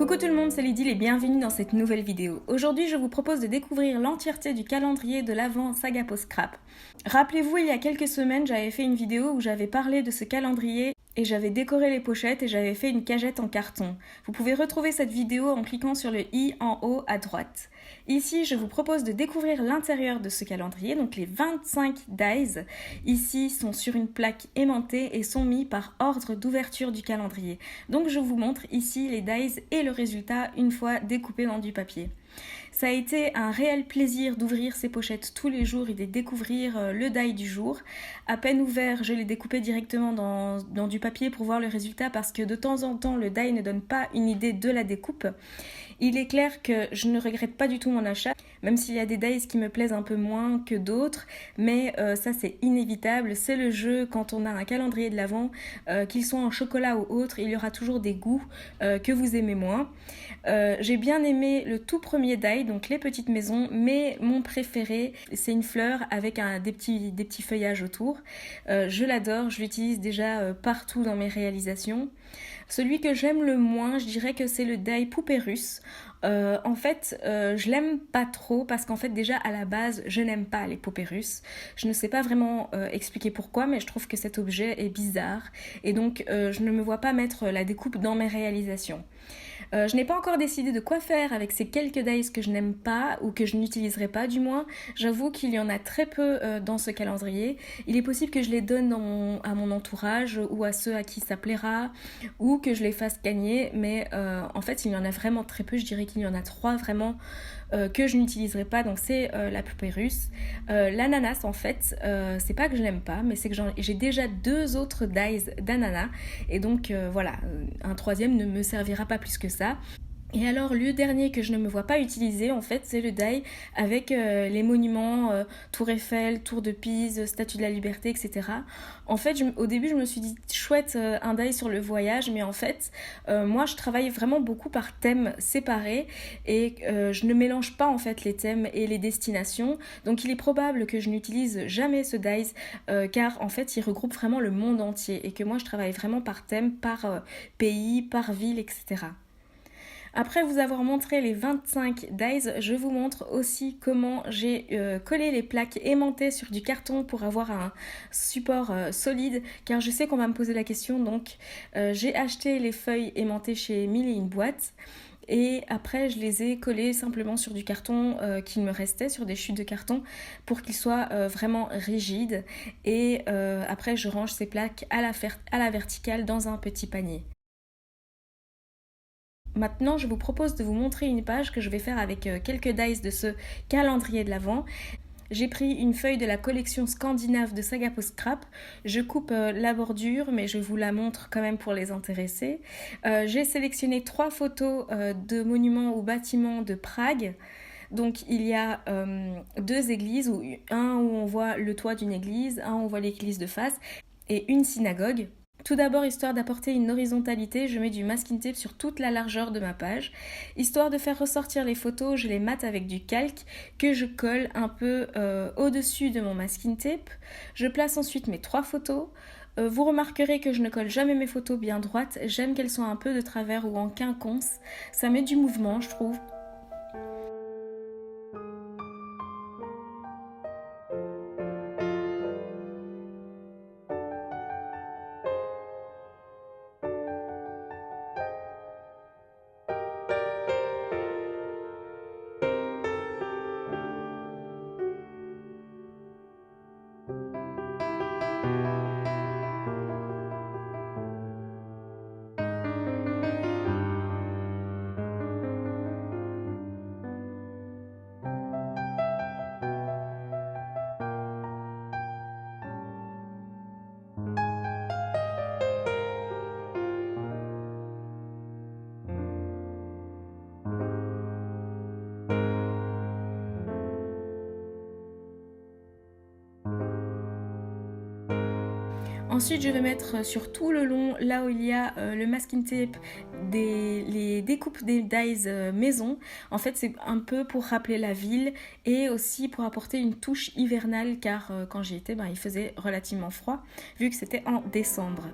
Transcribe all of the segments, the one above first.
Coucou tout le monde, c'est Lydie et bienvenue dans cette nouvelle vidéo. Aujourd'hui, je vous propose de découvrir l'entièreté du calendrier de l'Avent Saga Post Scrap. Rappelez-vous, il y a quelques semaines, j'avais fait une vidéo où j'avais parlé de ce calendrier et j'avais décoré les pochettes et j'avais fait une cagette en carton. Vous pouvez retrouver cette vidéo en cliquant sur le i en haut à droite. Ici, je vous propose de découvrir l'intérieur de ce calendrier, donc les 25 dies ici sont sur une plaque aimantée et sont mis par ordre d'ouverture du calendrier. Donc je vous montre ici les dies et le résultat une fois découpés dans du papier. Ça a été un réel plaisir d'ouvrir ces pochettes tous les jours et de découvrir le die du jour. À peine ouvert, je l'ai découpé directement dans du papier pour voir le résultat parce que de temps en temps, le die ne donne pas une idée de la découpe. Il est clair que je ne regrette pas du tout mon achat, même s'il y a des dies qui me plaisent un peu moins que d'autres, mais ça c'est inévitable, c'est le jeu quand on a un calendrier de l'Avent, qu'il soit en chocolat ou autre, il y aura toujours des goûts que vous aimez moins. J'ai bien aimé le tout premier die, donc les petites maisons, mais mon préféré c'est une fleur avec des petits feuillages autour. Je l'adore, je l'utilise déjà partout dans mes réalisations. Celui que j'aime le moins, je dirais que c'est le die poupée russe. En fait, je l'aime pas trop parce qu'en fait déjà à la base, je n'aime pas les poupées russes. Je ne sais pas vraiment expliquer pourquoi, mais je trouve que cet objet est bizarre et donc je ne me vois pas mettre la découpe dans mes réalisations. Je n'ai pas encore décidé de quoi faire avec ces quelques dies que je n'aime pas ou que je n'utiliserai pas du moins. J'avoue qu'il y en a très peu dans ce calendrier. Il est possible que je les donne à mon entourage ou à ceux à qui ça plaira ou que je les fasse gagner, mais en fait il y en a vraiment très peu. Je dirais qu'il y en a 3 vraiment que je n'utiliserai pas, donc c'est la poupée russe. L'ananas en fait, c'est pas que je n'aime pas, mais c'est que j'ai déjà 2 autres dies d'ananas et donc voilà, un troisième ne me servira pas plus que ça. Et alors le dernier que je ne me vois pas utiliser en fait c'est le die avec les monuments, Tour Eiffel, Tour de Pise, Statue de la Liberté, etc. En fait au début je me suis dit chouette un die sur le voyage, mais en fait moi je travaille vraiment beaucoup par thème séparé et je ne mélange pas en fait les thèmes et les destinations, donc il est probable que je n'utilise jamais ce die car en fait il regroupe vraiment le monde entier et que moi je travaille vraiment par thème, par pays, par ville, etc. Après vous avoir montré les 25 dies, je vous montre aussi comment j'ai collé les plaques aimantées sur du carton pour avoir un support solide, car je sais qu'on va me poser la question, donc j'ai acheté les feuilles aimantées chez Mille et une boîtes. Et après je les ai collées simplement sur du carton qu'il me restait, sur des chutes de carton, pour qu'ils soient vraiment rigides. Et après je range ces plaques à la verticale dans un petit panier. Maintenant, je vous propose de vous montrer une page que je vais faire avec quelques dies de ce calendrier de l'Avent. J'ai pris une feuille de la collection scandinave de Saga Post Scrap. Je coupe la bordure, mais je vous la montre quand même pour les intéressés. J'ai sélectionné 3 photos de monuments ou bâtiments de Prague. Donc il y a 2 églises, un où on voit le toit d'une église, un où on voit l'église de face, et une synagogue. Tout d'abord, histoire d'apporter une horizontalité, je mets du masking tape sur toute la largeur de ma page. Histoire de faire ressortir les photos, je les mate avec du calque que je colle un peu au-dessus de mon masking tape. Je place ensuite mes 3 photos. Vous remarquerez que je ne colle jamais mes photos bien droites. J'aime qu'elles soient un peu de travers ou en quinconce. Ça met du mouvement, je trouve. Ensuite, je vais mettre sur tout le long, là où il y a le masking tape, les découpes des dies maison. En fait, c'est un peu pour rappeler la ville et aussi pour apporter une touche hivernale, car quand j'y étais, il faisait relativement froid, vu que c'était en décembre.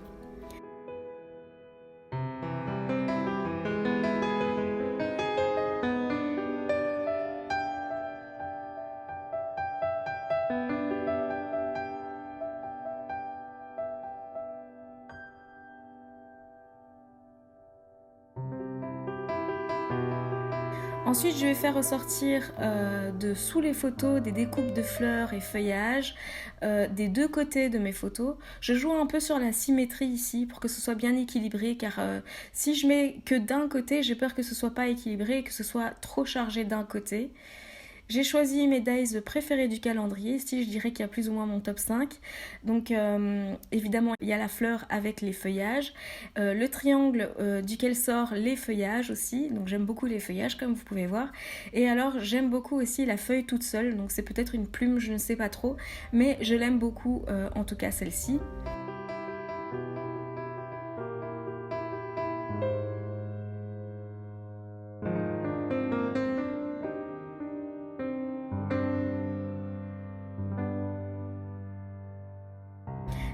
Ensuite, je vais faire ressortir de sous les photos des découpes de fleurs et feuillages des deux côtés de mes photos. Je joue un peu sur la symétrie ici pour que ce soit bien équilibré, car si je mets que d'un côté, j'ai peur que ce soit pas équilibré et que ce soit trop chargé d'un côté. J'ai choisi mes dies préférés du calendrier, ici je dirais qu'il y a plus ou moins mon top 5. Donc évidemment il y a la fleur avec les feuillages, le triangle duquel sort les feuillages aussi, donc j'aime beaucoup les feuillages comme vous pouvez voir. Et alors j'aime beaucoup aussi la feuille toute seule, donc c'est peut-être une plume, je ne sais pas trop, mais je l'aime beaucoup en tout cas celle-ci.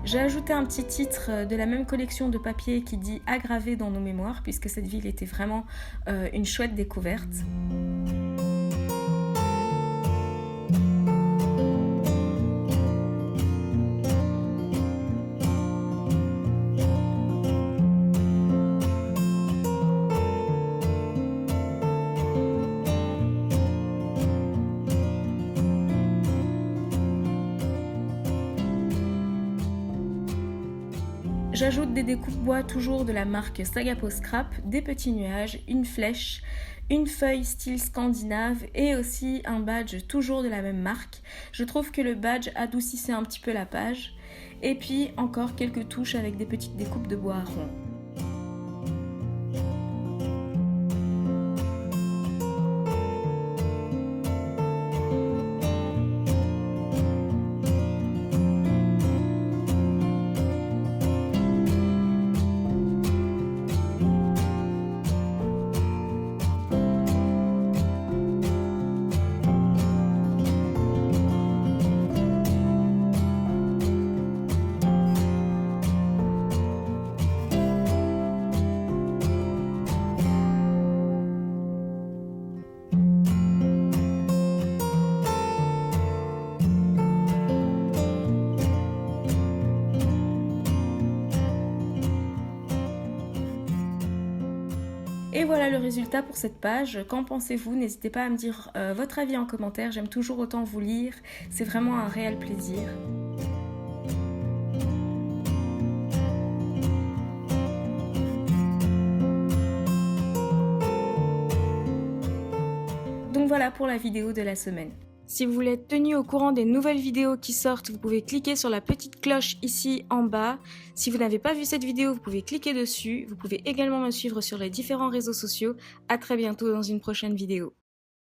J'ai ajouté un petit titre de la même collection de papier qui dit « Aggravé dans nos mémoires » puisque cette ville était vraiment une chouette découverte. J'ajoute des découpes bois toujours de la marque Sagapo Scrap, des petits nuages, une flèche, une feuille style scandinave et aussi un badge toujours de la même marque. Je trouve que le badge adoucissait un petit peu la page. Et puis encore quelques touches avec des petites découpes de bois rond. Et voilà le résultat pour cette page. Qu'en pensez-vous? N'hésitez pas à me dire votre avis en commentaire. J'aime toujours autant vous lire. C'est vraiment un réel plaisir. Donc voilà pour la vidéo de la semaine. Si vous voulez être tenu au courant des nouvelles vidéos qui sortent, vous pouvez cliquer sur la petite cloche ici en bas. Si vous n'avez pas vu cette vidéo, vous pouvez cliquer dessus. Vous pouvez également me suivre sur les différents réseaux sociaux. À très bientôt dans une prochaine vidéo.